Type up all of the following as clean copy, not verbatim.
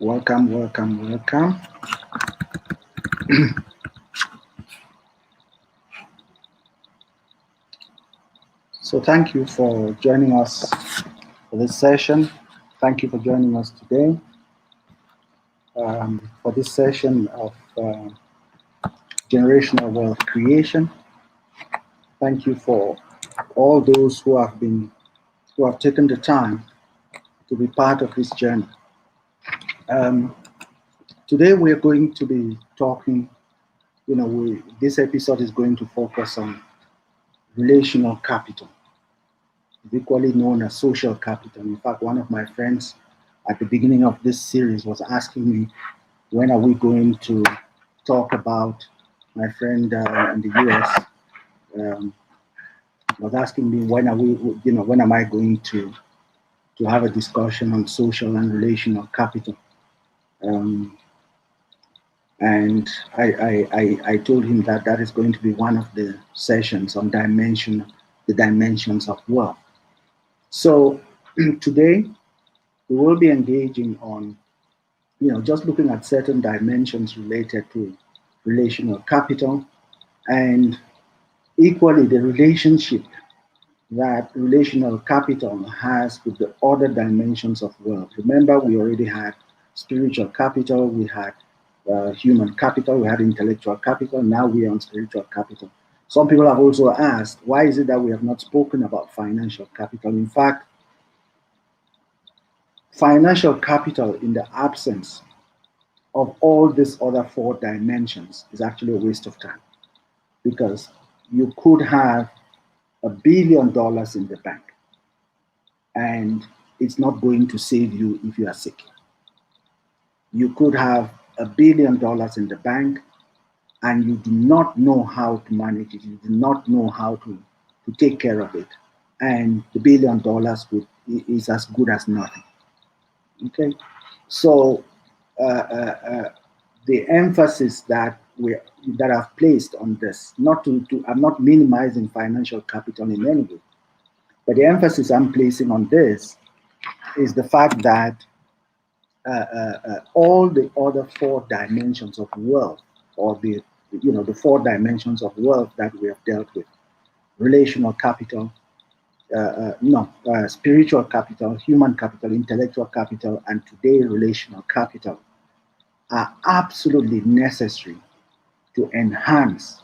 Welcome, welcome, welcome. So thank you for joining us for this session. Thank you for joining us today for this session of generational wealth creation. Thank you for all those who have taken the time to be part of this journey. Today we are going to be talking. This episode is going to focus on relational capital, equally known as social capital. In fact, one of my friends at the beginning of this series was asking me, when are we going to talk about, my friend in the US was asking me, when am I going to have a discussion on social and relational capital? And I told him that is going to be one of the sessions on the dimensions of wealth. So today we will be engaging on, just looking at certain dimensions related to relational capital, and equally the relationship that relational capital has with the other dimensions of wealth. Remember, we already had spiritual capital, we had human capital, we had intellectual capital, now we are on spiritual capital. Some people have also asked, why is it that we have not spoken about financial capital? In fact, financial capital in the absence of all these other four dimensions is actually a waste of time, because you could have $1 billion in the bank and it's not going to save you if you are sick. You could have $1 billion in the bank and you do not know how to manage it, you do not know how to take care of it, and the $1 billion is as good as nothing. Okay, so the emphasis that I've placed on this, I'm not minimizing financial capital in any way, but the emphasis I'm placing on this is the fact that all the other four dimensions of wealth, or the four dimensions of wealth that we have dealt with: relational capital, spiritual capital, human capital, intellectual capital, and today relational capital, are absolutely necessary to enhance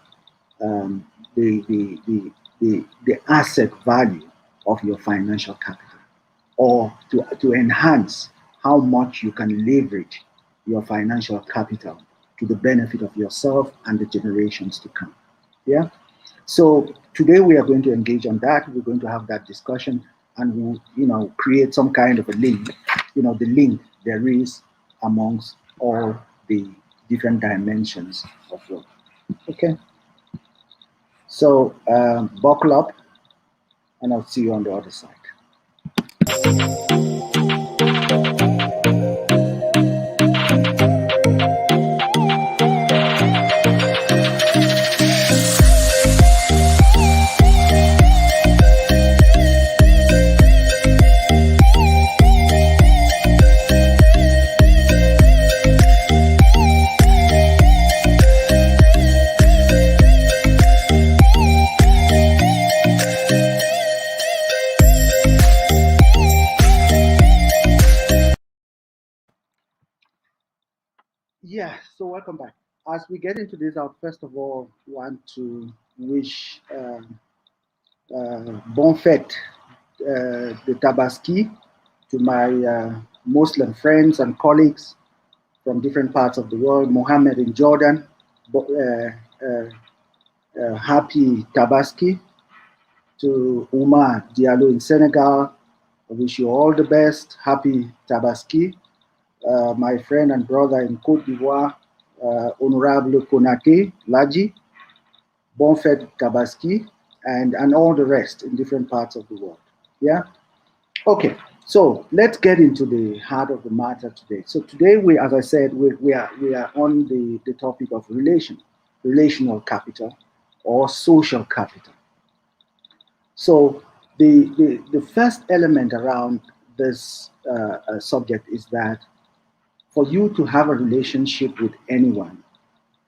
the asset value of your financial capital, or to enhance how much you can leverage your financial capital to the benefit of yourself and the generations to come. Yeah. So today we are going to engage on that. We're going to have that discussion, and we'll, create some kind of a link. The link there is amongst all the different dimensions of wealth. Okay. So buckle up, and I'll see you on the other side. Yeah, so welcome back. As we get into this, I would first of all want to wish bon fête de Tabaski to my Muslim friends and colleagues from different parts of the world. Mohammed in Jordan, happy Tabaski. To Umar Diallo in Senegal, I wish you all the best. Happy Tabaski. My friend and brother in Côte d'Ivoire, Honorable Konate Laji, bon fête Tabaski, and all the rest in different parts of the world. Yeah? Okay, so let's get into the heart of the matter today. So today, as I said, we are on the topic of relational capital or social capital. So the first element around this subject is that For you to have a relationship with anyone,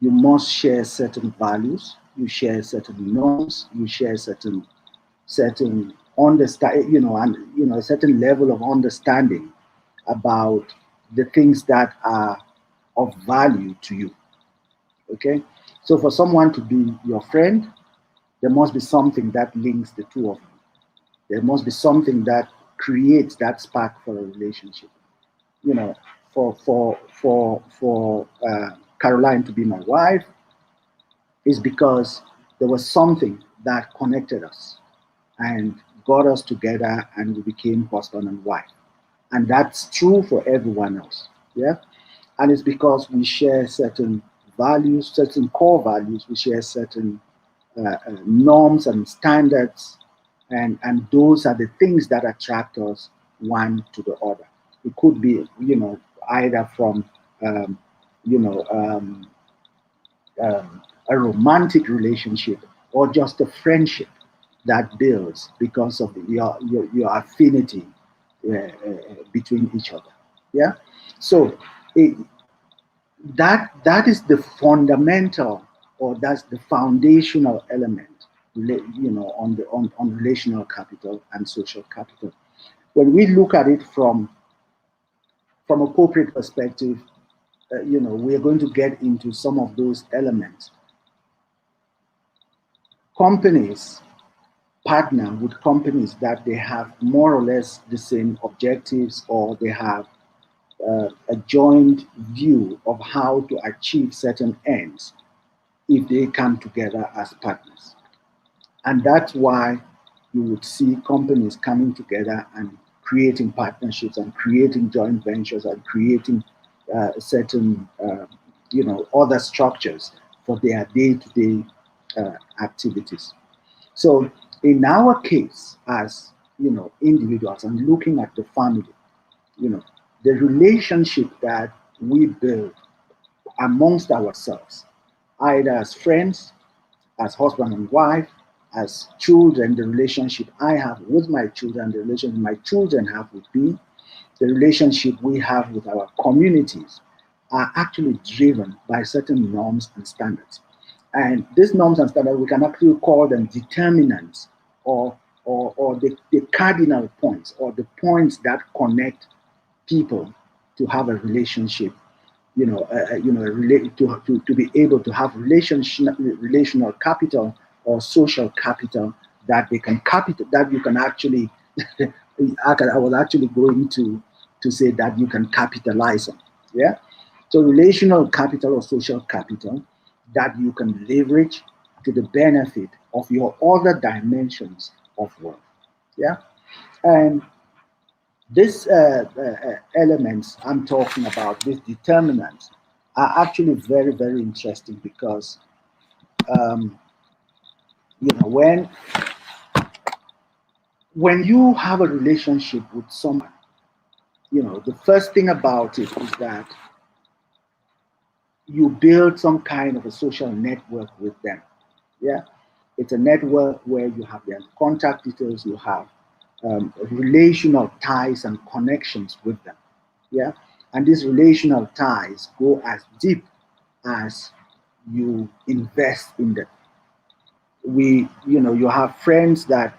you must share certain values, you share certain norms, you share certain understand, and a certain level of understanding about the things that are of value to you. Okay, so for someone to be your friend, there must be something that links the two of you. There must be something that creates that spark for a relationship. You know, for Caroline to be my wife is because there was something that connected us and got us together, and we became husband and wife. And that's true for everyone else. Yeah. And it's because we share certain values, certain core values, we share certain norms and standards, and those are the things that attract us one to the other. It could be, either from, um, you know, um, a romantic relationship or just a friendship that builds because of your affinity between each other. Yeah. So it, that is the fundamental, or that's the foundational element, on relational capital and social capital. When we look at it from a corporate perspective, we are going to get into some of those elements. Companies partner with companies that they have more or less the same objectives, or they have a joint view of how to achieve certain ends if they come together as partners. And that's why you would see companies coming together and creating partnerships and creating joint ventures and creating certain, other structures for their day-to-day activities. So in our case, as individuals, and looking at the family, you know, the relationship that we build amongst ourselves, either as friends, as husband and wife, as children, the relationship I have with my children, the relationship my children have with me, the relationship we have with our communities, are actually driven by certain norms and standards. And these norms and standards, we can actually call them determinants, or the cardinal points, or the points that connect people to have a relationship, to be able to have relational capital or social capital, that they can capital that you can actually I was actually going to say that you can capitalize on. Yeah. So relational capital or social capital that you can leverage to the benefit of your other dimensions of work. Yeah. And these elements I'm talking about, these determinants, are actually very, very interesting because, um, when you have a relationship with someone, the first thing about it is that you build some kind of a social network with them. Yeah, it's a network where you have their contact details, you have relational ties and connections with them. Yeah, and these relational ties go as deep as you invest in them. You have friends that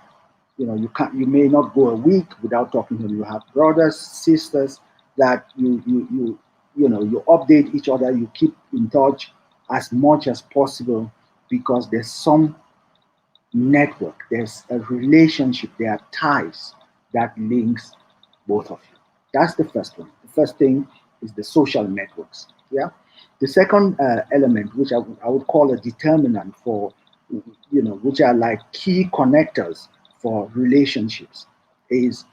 you may not go a week without talking to them. You have brothers, sisters that you update each other, you keep in touch as much as possible, because there's some network, there's a relationship, there are ties that links both of you. That's the first one. The first thing is the social networks. Yeah. The second element, which I would call a determinant for, which are like key connectors for relationships, is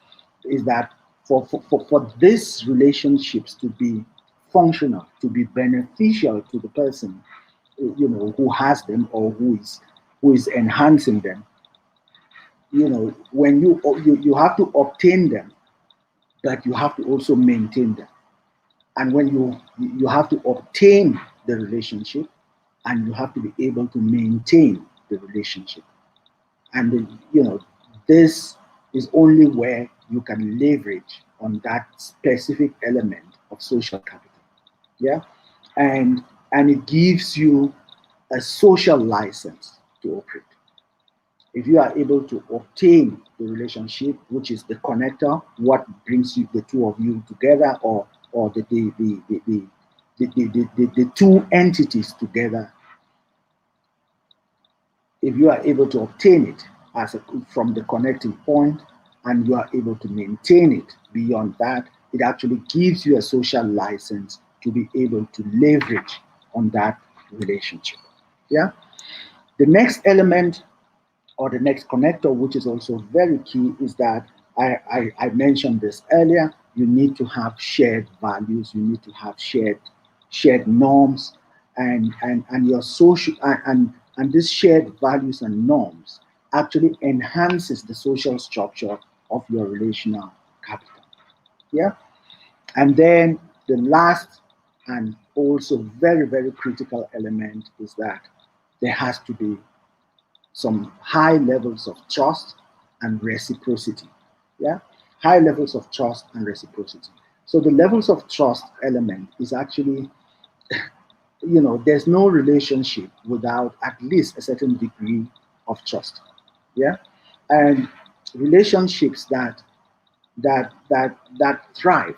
that for these relationships to be functional, to be beneficial to the person, who has them, or who is enhancing them, when you have to obtain them, but you have to also maintain them. And when you have to obtain the relationship, and you have to be able to maintain the relationship. And this is only where you can leverage on that specific element of social capital. Yeah, and it gives you a social license to operate. If you are able to obtain the relationship, which is the connector, what brings you the two of you together, or the two entities together, if you are able to obtain it from the connecting point and you are able to maintain it beyond that, it actually gives you a social license to be able to leverage on that relationship. Yeah. The next element or the next connector, which is also very key, is that I mentioned this earlier. You need to have shared values. You need to have shared norms, and your social and this shared values and norms actually enhances the social structure of your relational capital. Yeah, and then the last and also very critical element is that there has to be some high levels of trust and reciprocity. Yeah, high levels of trust and reciprocity. So the levels of trust element is actually, there's no relationship without at least a certain degree of trust. Yeah, and relationships that thrive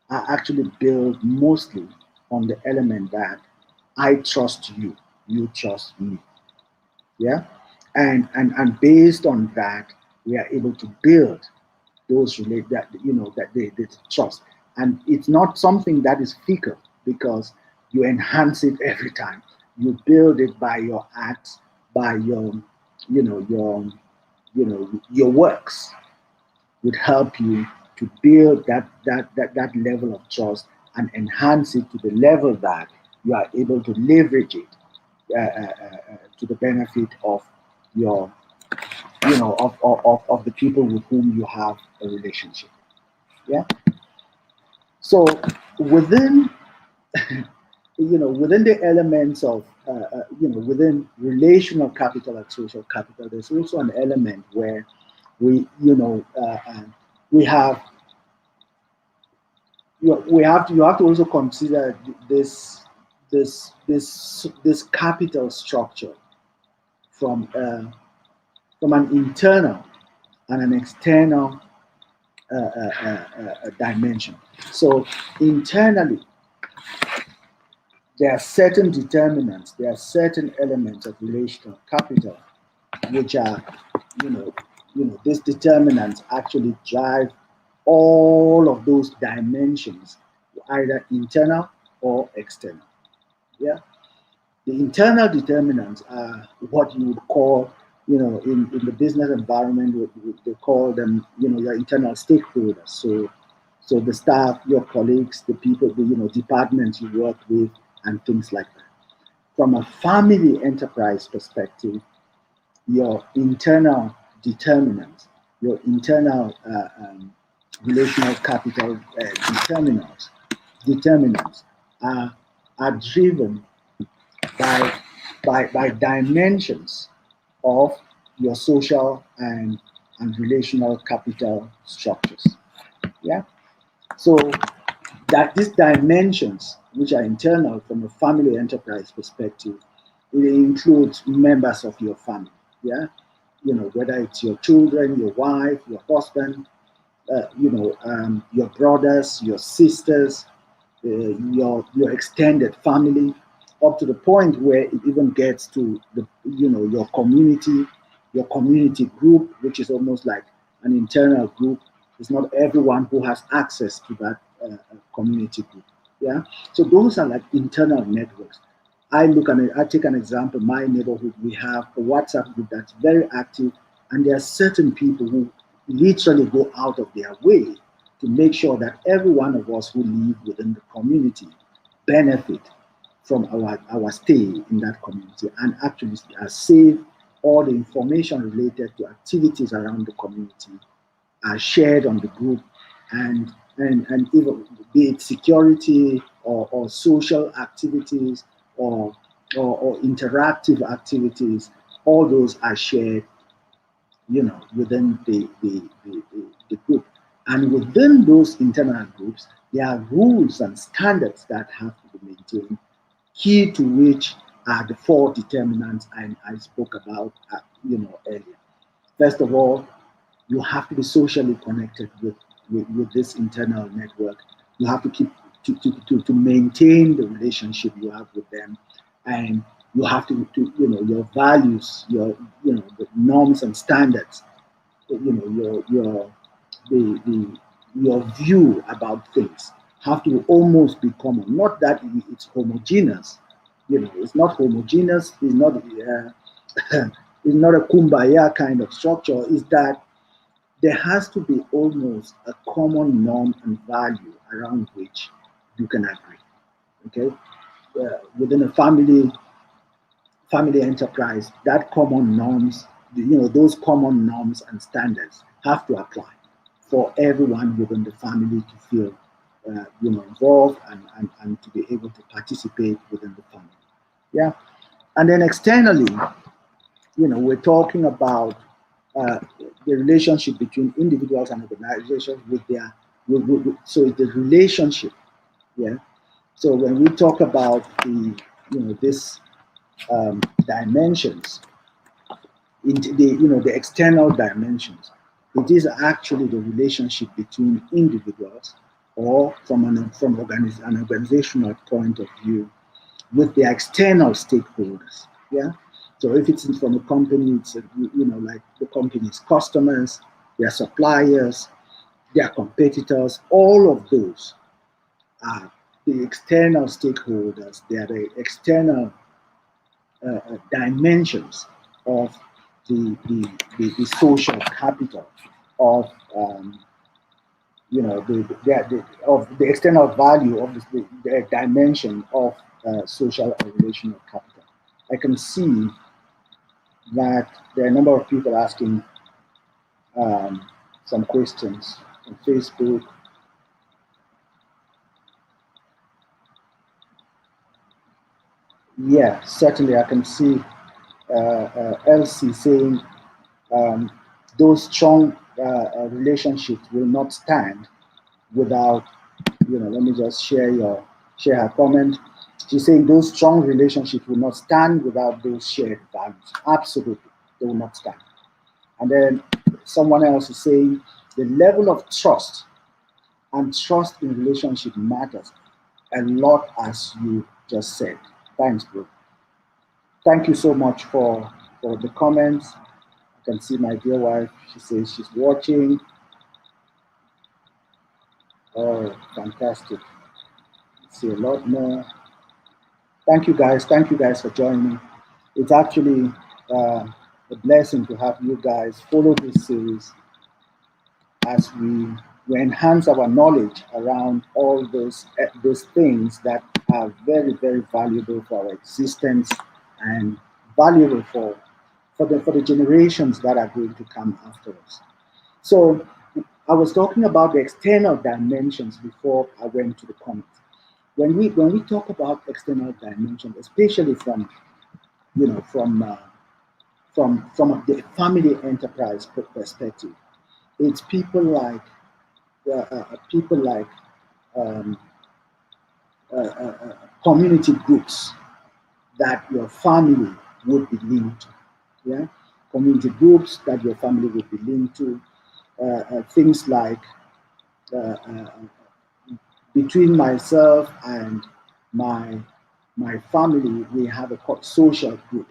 are actually built mostly on the element that I trust you, you trust me. Yeah, and based on that, we are able to build those relate that that they trust, and it's not something that is fickle because you enhance it every time. You build it by your acts, by your you know your your works would help you to build that level of trust and enhance it to the level that you are able to leverage it to the benefit of your of the people with whom you have a relationship. Yeah. So within within the elements of within relational capital and social capital, there's also an element where we we have you have to also consider this capital structure from from an internal and an external dimension. So internally, there are certain determinants, there are certain elements of relational capital, which are, these determinants actually drive all of those dimensions, either internal or external. Yeah. The internal determinants are what you would call, in the business environment, they call them, your internal stakeholders. So the staff, your colleagues, the people, the departments you work with, and things like that. From a family enterprise perspective, your internal determinants, your internal relational capital determinants are driven by by dimensions of your social and relational capital structures. Yeah. So that these dimensions, which are internal from a family enterprise perspective, it includes members of your family. Yeah. Whether it's your children, your wife, your husband, your brothers, your sisters, your extended family, up to the point where it even gets to the your community group, which is almost like an internal group. It's not everyone who has access to that community group. Yeah, so those are like internal networks. I look at it. I take an example. My neighborhood, we have a WhatsApp group that's very active, and there are certain people who literally go out of their way to make sure that every one of us who live within the community benefit from our stay in that community, and actually save all the information related to activities around the community are shared on the group, and even be it security or social activities or interactive activities, all those are shared within the group. And within those internal groups, there are rules and standards that have to be maintained, key to which are the four determinants I spoke about earlier. First of all, you have to be socially connected with this internal network. You have to keep to maintain the relationship you have with them, and you have to your values, the norms and standards, the your view about things have to almost be common. Not that it's homogeneous. It's not homogeneous. It's not it's not a kumbaya kind of structure. Is that there has to be almost a common norm and value around which you can agree. Okay, within a family enterprise, that common norms, those common norms and standards have to apply for everyone within the family to feel, involved and to be able to participate within the family. Yeah, and then externally, we're talking about the relationship between individuals and organizations with their, so it's the relationship. Yeah. So when we talk about this dimensions, the external dimensions, it is actually the relationship between individuals, or an organizational point of view, with the external stakeholders. Yeah. So if it's from a company, it's like the company's customers, their suppliers, their competitors. All of those are the external stakeholders. They are the external dimensions of the social capital of of the external value of the dimension of social or relational capital. I can see that there are a number of people asking some questions on Facebook. Yeah, certainly I can see Elsie saying those strong relationships will not stand without, let me just share her comment. She's saying those strong relationships will not stand without those shared values. Absolutely, they will not stand. And then someone else is saying the level of trust and trust in relationship matters a lot, as you just said. Thanks, bro. Thank you so much for the comments. I can see my dear wife. She says she's watching. Oh, fantastic. See a lot more. Thank you guys. Thank you guys for joining. It's actually a blessing to have you guys follow this series as we enhance our knowledge around all those things that are very, very valuable for our existence and valuable for the generations that are going to come after us. So I was talking about the external dimensions before I went to the comments. When we talk about external dimensions, especially from the family enterprise perspective, it's people like um, community groups that your family would be linked to. Yeah, community groups that your family would be linked to. Things like uh, uh, between myself and my my family, we have a social group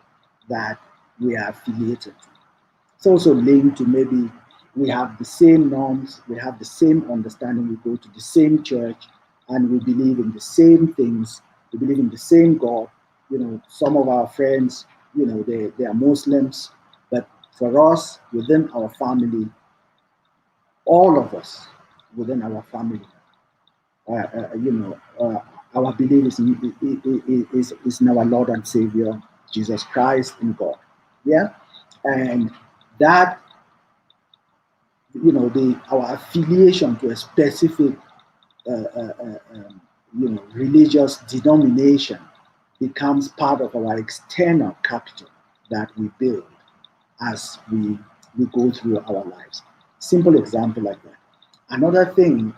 that we are affiliated to. It's also linked to maybe we have the same norms, we have the same understanding, we go to the same church, and we believe in the same things, we believe in the same God. Some of our friends, they are Muslims, but for us, within our family, all of us within our family, our belief is in our Lord and Savior, Jesus Christ, in God. Yeah, and that, our affiliation to a specific religious denomination becomes part of our external capital that we build as we go through our lives. Simple example like that. Another thing,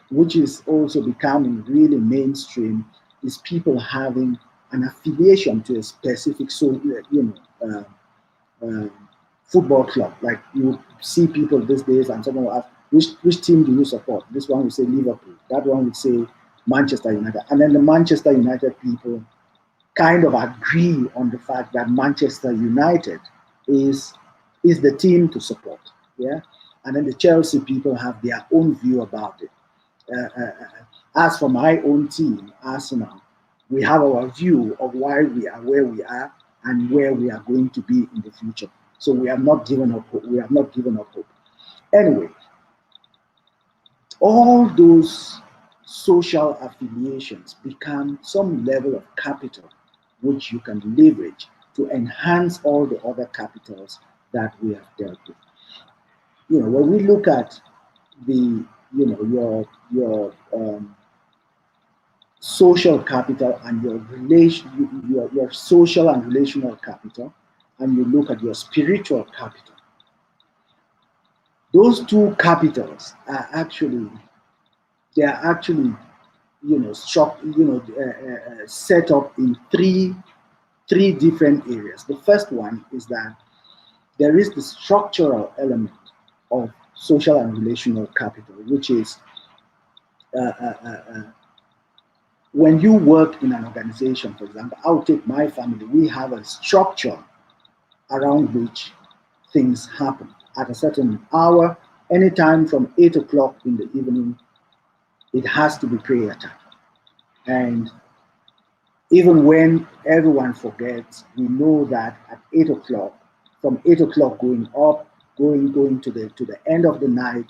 which is also becoming really mainstream, is people having an affiliation to a specific, so uh, football club. Like you see people these days, and someone will ask, which team do you support? This one will say Liverpool. That one will say Manchester United. And then the Manchester United people kind of agree on the fact that Manchester United is is the team to support. Yeah, and then the Chelsea people have their own view about it. As for my own team, Arsenal, we have our view of why we are where we are and where we are going to be in the future. So we have not given up hope. We have not given up hope. Anyway, all those social affiliations become some level of capital which you can leverage to enhance all the other capitals that we have dealt with. When we look at the, your social capital and your social and relational capital, and you look at your spiritual capital, those two capitals are actually they are actually set up in three different areas. The first one is that there is the structural element of social and relational capital, which is uh, uh, uh, uh, when you work in an organization. For example, I'll take my family. We have a structure around which things happen at a certain hour. Anytime from 8 o'clock in the evening, it has to be prayer time. And even when everyone forgets, we know that at 8 o'clock, from 8 o'clock going up, going to the end of the night,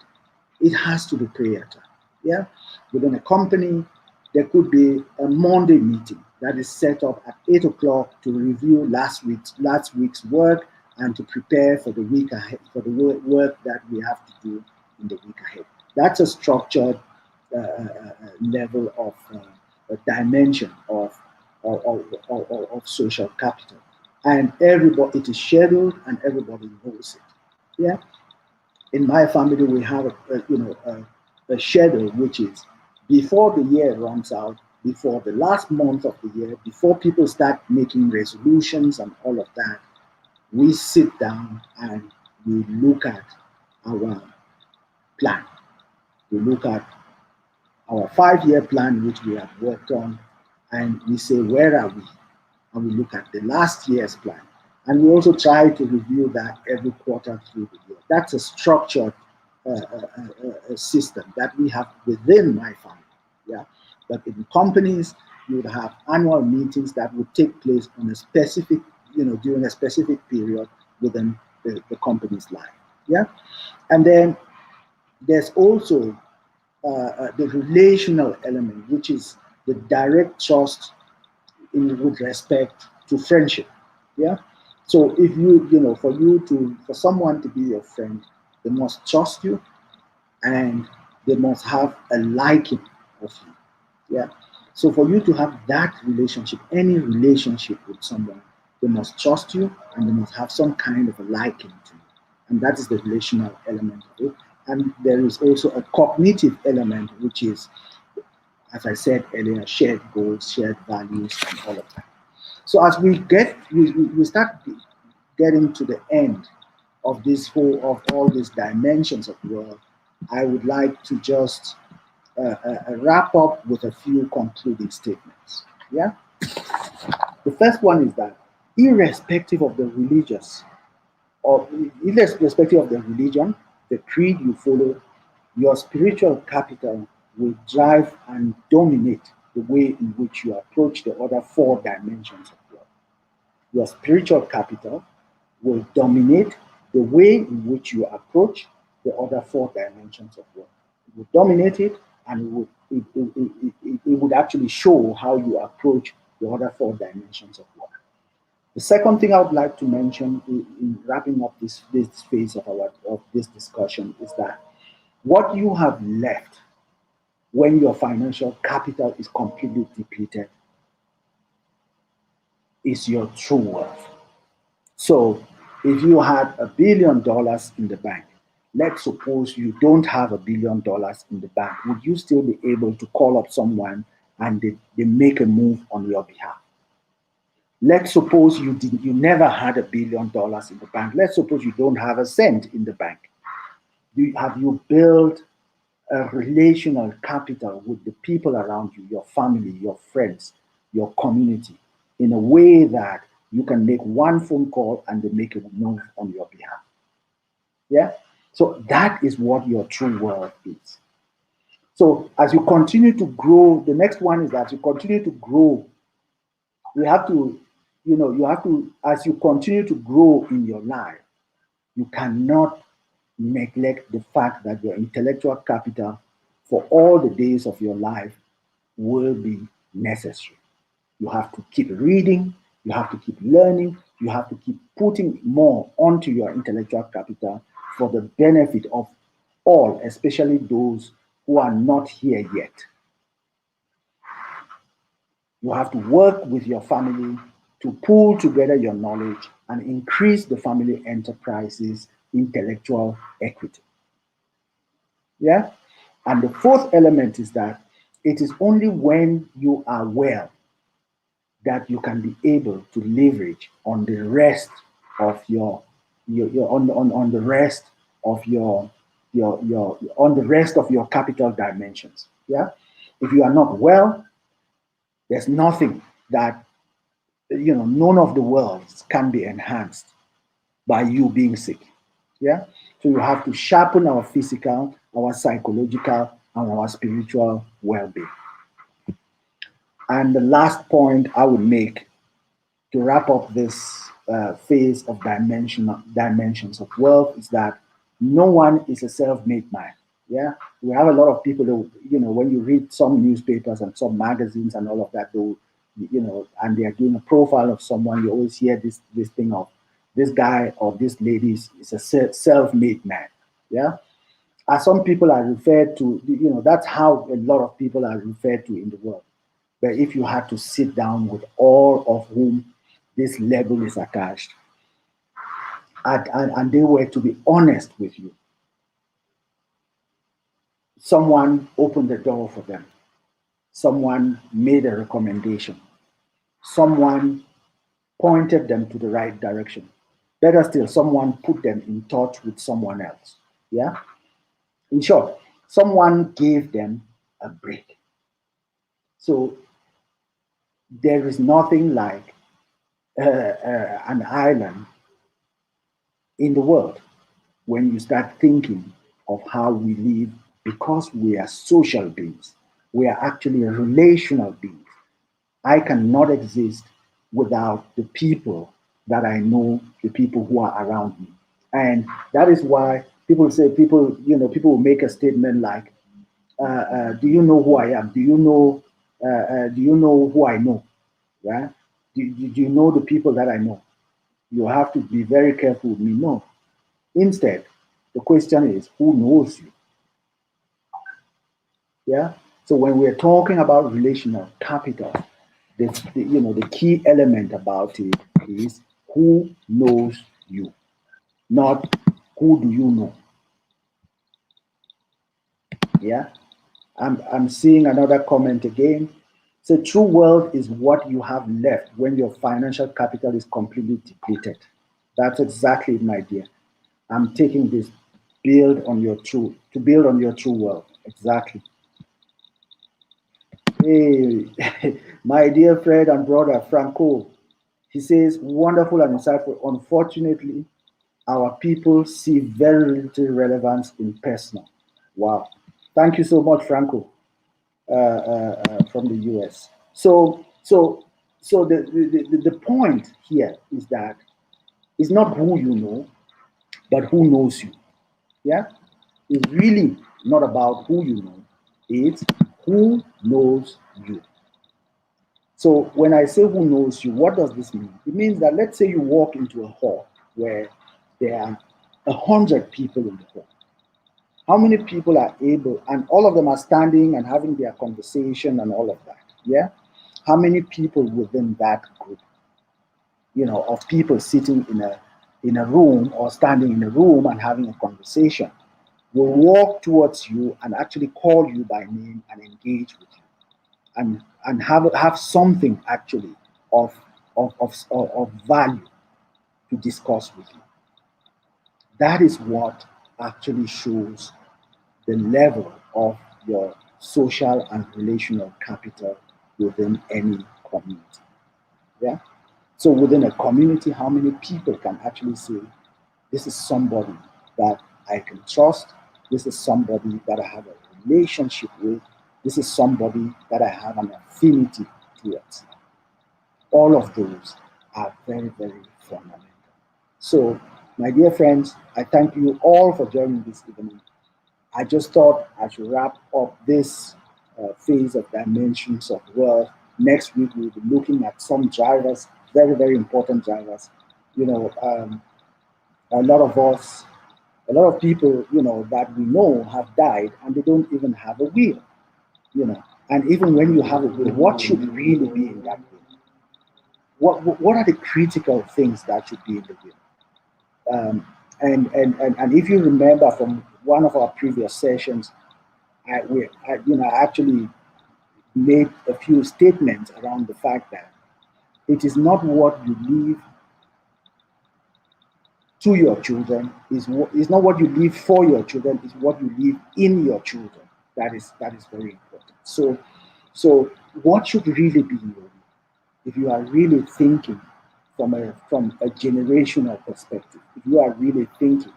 it has to be prayer time. Yeah, within a company, there could be a Monday meeting that is set up at 8 o'clock to review last week's work and to prepare for the week ahead, for the work that we have to do in the week ahead. That's a structured level of a dimension of social capital, and everybody, it is scheduled and everybody knows it. Yeah, in my family we have a schedule which is before the year runs out, before the last month of the year, before people start making resolutions and all of that, we sit down and we look at our plan. We look at our 5 year plan, which we have worked on, and we say, where are we? And we look at the last year's plan. And we also try to review that every quarter through the year. That's a structured system that we have within my family. Yeah, but in companies, you would have annual meetings that would take place on a specific, during a specific period within the company's life. Yeah, and then there's also the relational element, which is the direct trust with respect to friendship. Yeah. So if for someone to be your friend, they must trust you and they must have a liking of you. Yeah. So for you to have that relationship, any relationship with someone, they must trust you and they must have some kind of a liking to you. And that is the relational element of it. And there is also a cognitive element, which is, as I said earlier, shared goals, shared values, and all of that. So as we start getting to the end of of all these dimensions of work, I would like to just wrap up with a few concluding statements. Yeah. The first one is that irrespective of the religious or irrespective of the religion, the creed you follow, your spiritual capital will drive and dominate the way in which you approach the other four dimensions of life. Your spiritual capital will dominate the way in which you approach the other four dimensions of work. It will dominate it, and it would actually show how you approach the other four dimensions of work. The second thing I would like to mention in wrapping up this phase of this discussion is that what you have left when your financial capital is completely depleted is your true worth. So if you had $1 billion in the bank let's suppose you don't have $1 billion in the bank, would you still be able to call up someone and they make a move on your behalf? Let's suppose you never had $1 billion in the bank. Let's suppose you don't have a cent in the bank. Have you built a relational capital with the people around you, your family, your friends, your community, in a way that you can make one phone call and they make a move on your behalf? Yeah. So that is what your true wealth is. So as you continue to grow, the next one is that you continue to grow. You have to, you have to, as you continue to grow in your life, you cannot neglect the fact that your intellectual capital for all the days of your life will be necessary. You have to keep reading, you have to keep learning, you have to keep putting more onto your intellectual capital for the benefit of all, especially those who are not here yet. You have to work with your family to pull together your knowledge and increase the family enterprise's intellectual equity. Yeah? And the fourth element is that it is only when you are well that you can be able to leverage on the rest of your on the rest of your on the rest of your capital dimensions. Yeah. If you are not well, there's nothing that none of the worlds can be enhanced by you being sick. Yeah. So you have to sharpen our physical, our psychological, and our spiritual well-being. And the last point I would make to wrap up this phase of dimensions of wealth is that no one is a self-made man. Yeah, we have a lot of people who, when you read some newspapers and some magazines and all of that, and they are doing a profile of someone, you always hear this thing of this guy or this lady is a self-made man. Yeah, as some people are referred to, that's how a lot of people are referred to in the world. But if you had to sit down with all of whom this label is attached, and they were to be honest with you, someone opened the door for them, someone made a recommendation, someone pointed them to the right direction. Better still, someone put them in touch with someone else. Yeah? In short, someone gave them a break. So there is nothing like an island in the world when you start thinking of how we live, because we are social beings. We are actually relational beings. I cannot exist without the people that I know, the people who are around me. And that is why people will make a statement like, do you know who I am? Do you know who I know? Right? Do you know the people that I know? You have to be very careful with me. No. Instead, the question is, who knows you? Yeah. So when we're talking about relational capital, the key element about it is who knows you, not who do you know. Yeah. I'm seeing another comment again. So true wealth is what you have left when your financial capital is completely depleted. That's exactly my dear. I'm taking this build on your true wealth. Exactly. Hey, my dear friend and brother Franco, he says, wonderful and insightful. Unfortunately, our people see very little relevance in personal. Wow. Thank you so much, Franco, from the US. So the point here is that it's not who you know, but who knows you. Yeah? It's really not about who you know, it's who knows you. So when I say who knows you, what does this mean? It means that let's say you walk into a hall where there are 100 people in the hall. How many people are able, and all of them are standing and having their conversation and all of that? Yeah. How many people within that group, of people sitting in a room or standing in a room and having a conversation? will walk towards you and actually call you by name and engage with you, and have something actually of of value to discuss with you. That is what actually shows the level of your social and relational capital within any community. Yeah. So within a community, how many people can actually say, this is somebody that I can trust, this is somebody that I have a relationship with, this is somebody that I have an affinity towards. All of those are very, very fundamental. So, my dear friends, I thank you all for joining this evening. I just thought I should wrap up this phase of dimensions of wealth. Next week, we'll be looking at some drivers, very, very important drivers. You know, a lot of us, a lot of people, that we know have died and they don't even have a will, And even when you have a will, what should really be in that will? What are the critical things that should be in the will? And if you remember from one of our previous sessions, I actually made a few statements around the fact that it is not what you leave to your children, is not what you leave for your children, is what you leave in your children. That is very important. So what should really be in your will? If you are really thinking from a generational perspective, if you are really thinking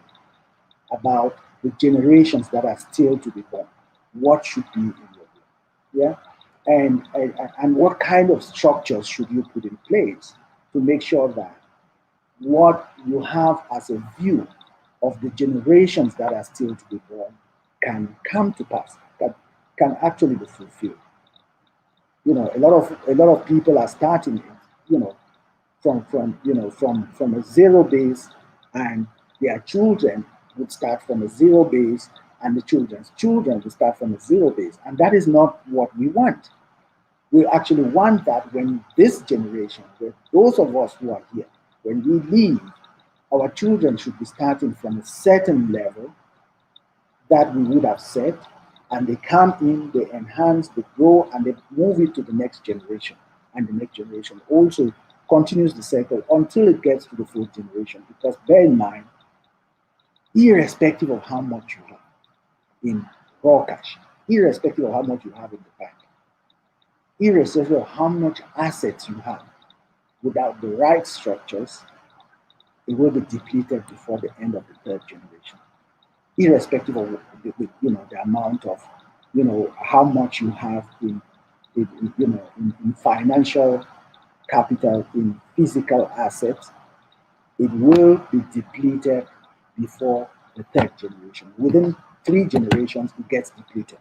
about the generations that are still to be born, what should be in your will? Yeah, and what kind of structures should you put in place to make sure that what you have as a view of the generations that are still to be born can come to pass, that can actually be fulfilled. A lot of people are starting it, from a zero base, and their children would start from a zero base, and the children's children will start from a zero base, and that is not what we want. We actually want that when this generation, when those of us who are here, when we leave, our children should be starting from a certain level that we would have set, and they come in, they enhance, they grow, and they move it to the next generation. And the next generation also continues the cycle until it gets to the fourth generation. Because bear in mind, irrespective of how much you have in raw cash, irrespective of how much you have in the bank, irrespective of how much assets you have, without the right structures, it will be depleted before the end of the third generation. Irrespective of the amount of how much you have in financial capital, in physical assets, it will be depleted before the third generation. Within 3 generations, it gets depleted.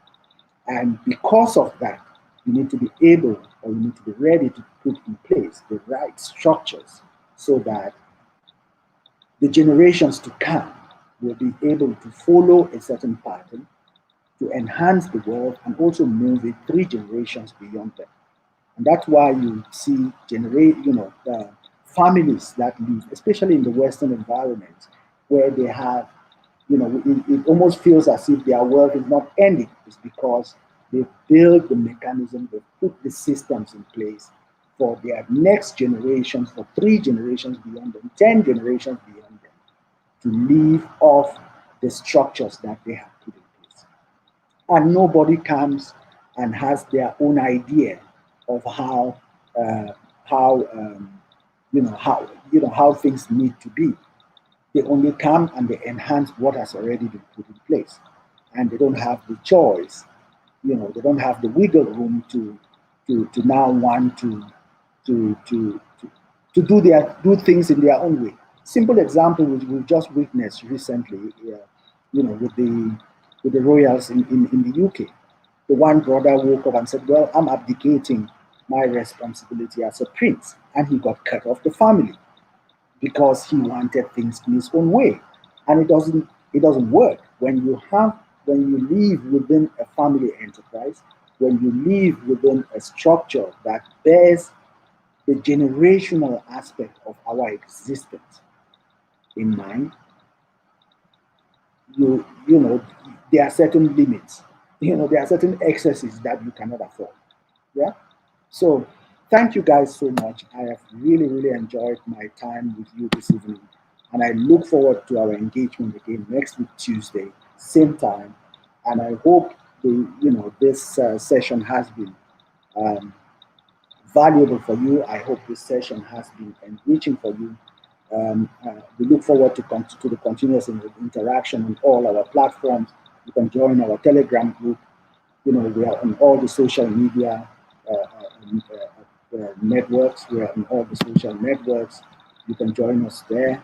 And because of that, you need to be able, or you need to be ready to put in place the right structures so that the generations to come will be able to follow a certain pattern to enhance the world and also move it 3 generations beyond them. And that's why you see families that live, especially in the Western environment, where they have, it almost feels as if their wealth is not ending. It's because they build the mechanism, they put the systems in place for their next generations, for 3 generations beyond them, 10 generations beyond them, to live off the structures that they have put in place. And nobody comes and has their own idea of how things need to be. They only come and they enhance what has already been put in place, and they don't have the choice. They don't have the wiggle room to now want to do things in their own way. Simple example which we've just witnessed recently, with the royals in the UK. The one brother woke up and said, "Well, I'm abdicating my responsibility as a prince," and he got cut off the family because he wanted things in his own way, and it doesn't work when you live within a family enterprise, when you live within a structure that bears the generational aspect of our existence in mind. You know there are certain limits. There are certain excesses that you cannot afford. Yeah. So thank you guys so much. I have really, really enjoyed my time with you this evening. And I look forward to our engagement again next week, Tuesday, same time. And I hope this session has been um, valuable for you. I hope this session has been enriching for you. We look forward to the continuous interaction on all our platforms. You can join our Telegram group. We are on all the social media networks. We are on all the social networks. You can join us there.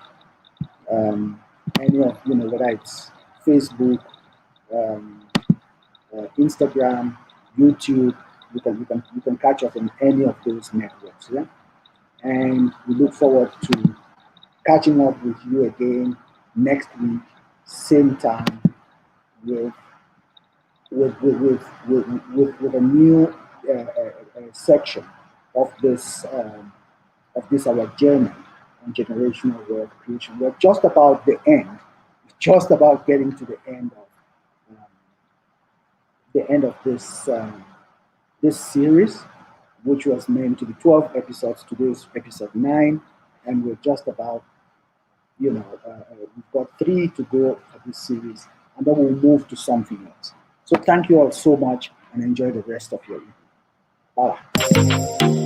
Any of whether it's Facebook, um, Instagram, YouTube. You can catch us on any of those networks. Yeah, and we look forward to catching up with you again next week, same time, with with a new section of this our journey on generational wealth creation. We're just about the end, just about getting to um, the end of this series, which was meant to be 12 episodes. Today's episode 9, and we're just about we've got 3 to go for this series, and then we'll move to something else. So thank you all so much, and enjoy the rest of your evening. Bye.